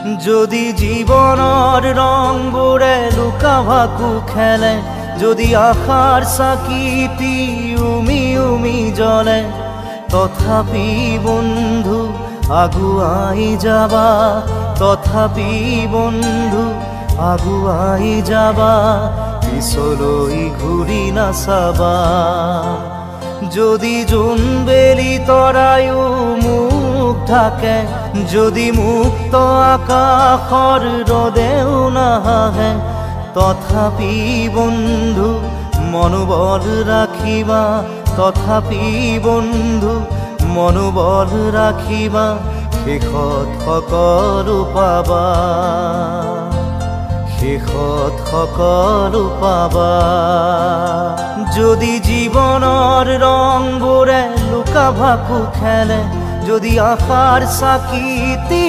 যদি জীবনৰ ৰংবোৰে লুকা ভাকু খেলে, যদি আশাৰ চাকিটি উমি উমি জ্বলে, তথাপি বন্ধু আগুৱাই যাবা, তথাপি বন্ধু আগুৱাই যাবা, পিছলৈ ঘূৰি নাচাবা। যদি জোনবেলি তৰায়ো মুখ ঢাকে, যদি মুক্ত আকাশৰ ৰদেও নাহে, তথাপি বন্ধু মনোবল ৰাখিবা, তথাপি বন্ধু মনোবল ৰাখিবা, শেষত সকলো পাবা, শেষত সকলো পাবা। যদি জীৱনৰ ৰংবোৰে লুকা ভাকু খেলে, যদি আশাৰ চাকিটি